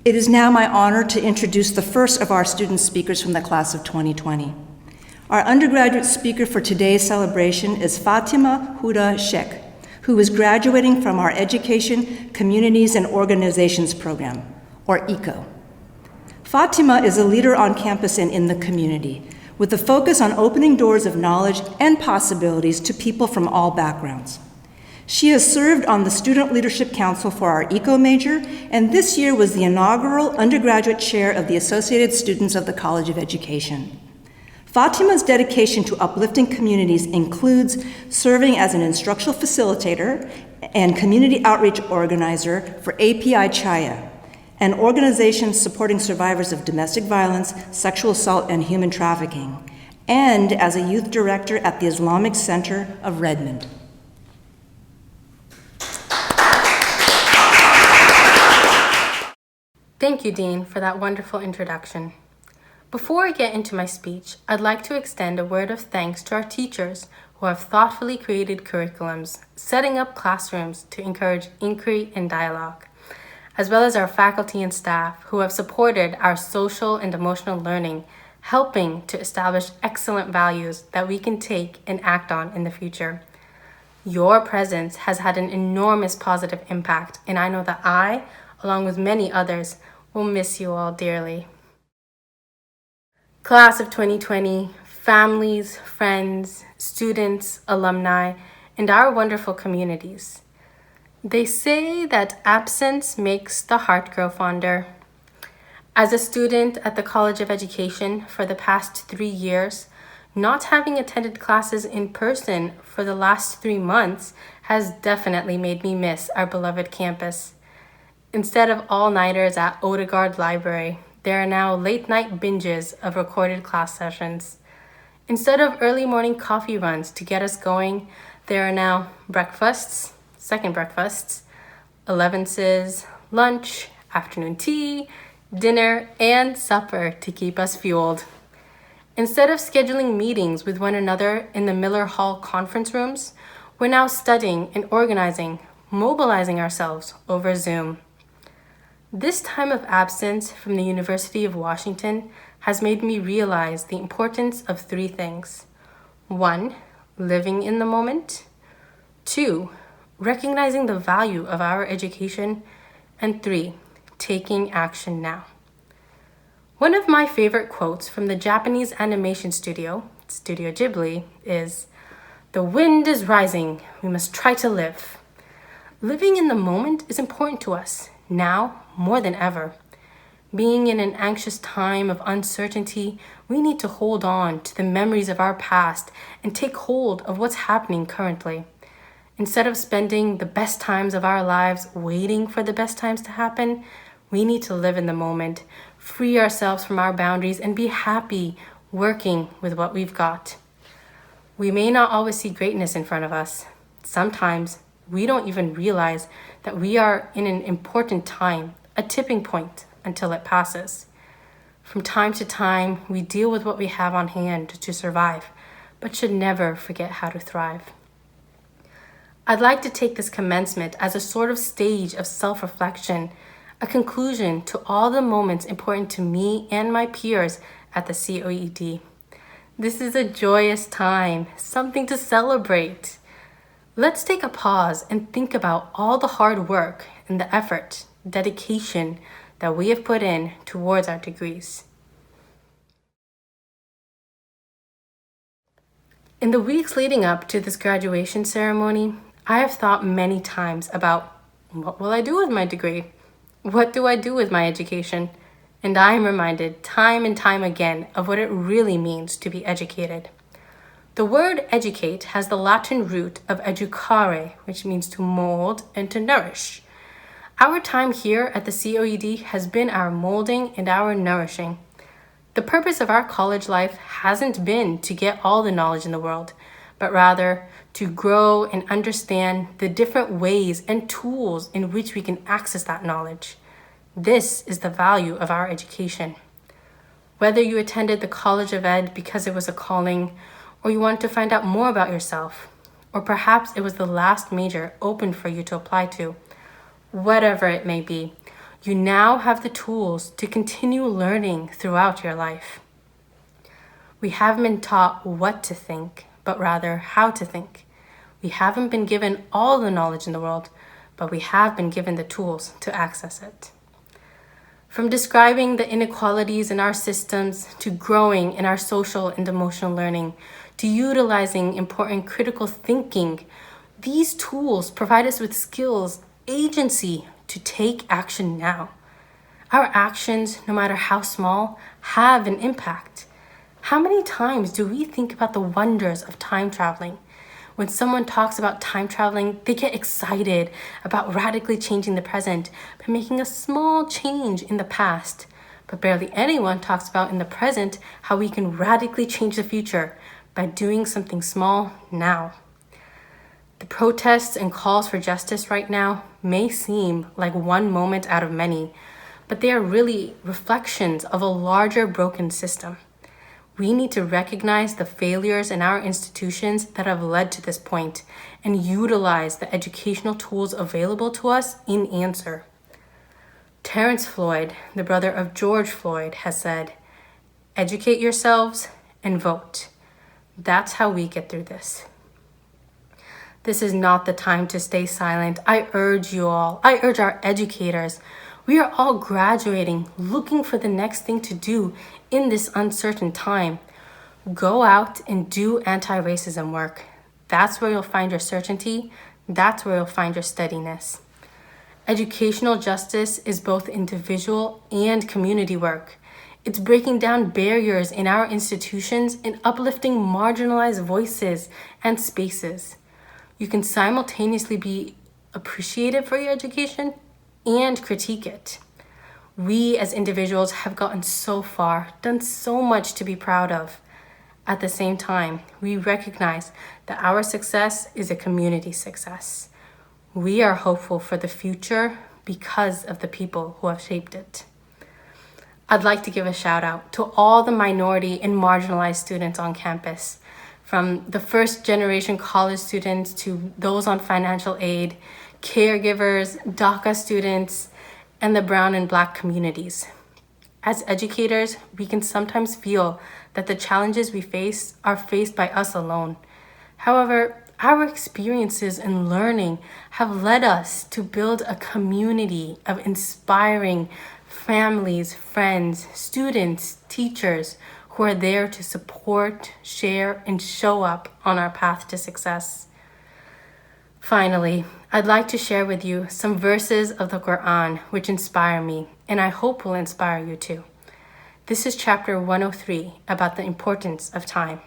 It is now my honor to introduce the first of our student speakers from the class of 2020. Our undergraduate speaker for today's celebration is Fatima Huda Sheikh, who is graduating from our Education, Communities, and Organizations program, or ECO. Fatima is a leader on campus and in the community, with a focus on opening doors of knowledge and possibilities to people from all backgrounds. She has served on the Student Leadership Council for our ECO major, and this year was the inaugural undergraduate chair of the Associated Students of the College of Education. Fatima's dedication to uplifting communities includes serving as an instructional facilitator and community outreach organizer for API Chaya, an organization supporting survivors of domestic violence, sexual assault, and human trafficking, and as a youth director at the Islamic Center of Redmond. Thank you, Dean, for that wonderful introduction. Before I get into my speech, I'd like to extend a word of thanks to our teachers who have thoughtfully created curriculums, setting up classrooms to encourage inquiry and dialogue, as well as our faculty and staff who have supported our social and emotional learning, helping to establish excellent values that we can take and act on in the future. Your presence has had an enormous positive impact, and I know that I, along with many others, will miss you all dearly. Class of 2020, families, friends, students, alumni, and our wonderful communities. They say that absence makes the heart grow fonder. As a student at the College of Education for the past 3 years, not having attended classes in person for the last 3 months has definitely made me miss our beloved campus. Instead of all-nighters at Odegaard Library, there are now late-night binges of recorded class sessions. Instead of early morning coffee runs to get us going, there are now breakfasts, second breakfasts, 11s, lunch, afternoon tea, dinner, and supper to keep us fueled. Instead of scheduling meetings with one another in the Miller Hall conference rooms, we're now studying and organizing, mobilizing ourselves over Zoom. This time of absence from the University of Washington has made me realize the importance of 3 things. 1, living in the moment. 2, recognizing the value of our education. And 3, taking action now. One of my favorite quotes from the Japanese animation studio, Studio Ghibli, is, "The wind is rising, we must try to live." Living in the moment is important to us, now more than ever. Being in an anxious time of uncertainty, we need to hold on to the memories of our past and take hold of what's happening currently. Instead of spending the best times of our lives waiting for the best times to happen, we need to live in the moment, free ourselves from our boundaries, and be happy working with what we've got. We may not always see greatness in front of us. Sometimes we don't even realize that we are in an important time, a tipping point, until it passes. From time to time, we deal with what we have on hand to survive, but should never forget how to thrive. I'd like to take this commencement as a sort of stage of self-reflection, a conclusion to all the moments important to me and my peers at the COED. This is a joyous time, something to celebrate. Let's take a pause and think about all the hard work and the effort, dedication that we have put in towards our degrees. In the weeks leading up to this graduation ceremony, I have thought many times about what will I do with my degree? What do I do with my education? And I am reminded time and time again of what it really means to be educated. The word educate has the Latin root of educare, which means to mold and to nourish. Our time here at the COED has been our molding and our nourishing. The purpose of our college life hasn't been to get all the knowledge in the world, but rather to grow and understand the different ways and tools in which we can access that knowledge. This is the value of our education. Whether you attended the College of Ed because it was a calling, or you wanted to find out more about yourself, or perhaps it was the last major open for you to apply to, whatever it may be, You now have the tools to continue learning throughout your life. We haven't been taught what to think, but rather how to think. We haven't been given all the knowledge in the world, but we have been given the tools to access it. From describing the inequalities in our systems, to growing in our social and emotional learning, to utilizing important critical thinking, these tools provide us with skills, agency to take action now. Our actions, no matter how small, have an impact. How many times do we think about the wonders of time traveling? When someone talks about time traveling, they get excited about radically changing the present by making a small change in the past. But barely anyone talks about in the present how we can radically change the future by doing something small now. The protests and calls for justice right now may seem like one moment out of many, but they are really reflections of a larger broken system. We need to recognize the failures in our institutions that have led to this point and utilize the educational tools available to us in answer. Terrence Floyd, the brother of George Floyd, has said, "Educate yourselves and vote." That's how we get through this. This is not the time to stay silent. I urge you all, I urge our educators. We are all graduating, looking for the next thing to do in this uncertain time. Go out and do anti-racism work. That's where you'll find your certainty. That's where you'll find your steadiness. Educational justice is both individual and community work. It's breaking down barriers in our institutions and uplifting marginalized voices and spaces. You can simultaneously be appreciative for your education and critique it. We as individuals have gotten so far, done so much to be proud of. At the same time, we recognize that our success is a community success. We are hopeful for the future because of the people who have shaped it. I'd like to give a shout out to all the minority and marginalized students on campus, from the first generation college students to those on financial aid, caregivers, DACA students, and the brown and black communities. As educators, we can sometimes feel that the challenges we face are faced by us alone. However, our experiences in learning have led us to build a community of inspiring families, friends, students, teachers who are there to support, share, and show up on our path to success. Finally, I'd like to share with you some verses of the Quran which inspire me, and I hope will inspire you too. This is chapter 103 about the importance of time.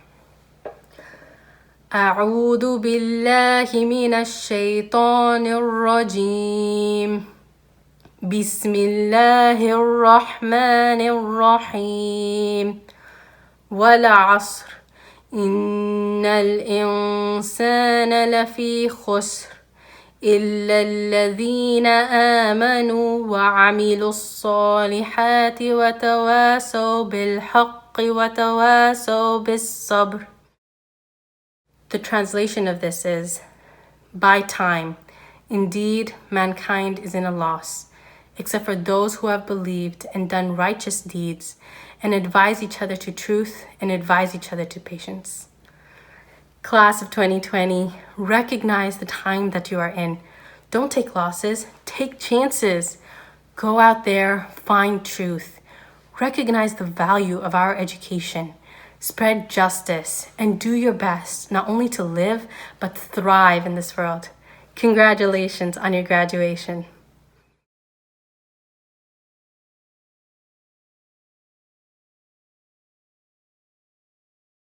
أعوذ بالله من الشيطان الرجيم بسم الله الرحمن الرحيم والعصر إن الإنسان لفي خسر إلا الذين آمنوا وعملوا الصالحات وتواصوا بالحق وتواصوا بالصبر. The translation of this is, by time, indeed mankind is in a loss, except for those who have believed and done righteous deeds and advise each other to truth and advise each other to patience. Class of 2020, recognize the time that you are in. Don't take losses, take chances. Go out there, find truth. Recognize the value of our education. Spread justice and do your best, not only to live, but thrive in this world. Congratulations on your graduation.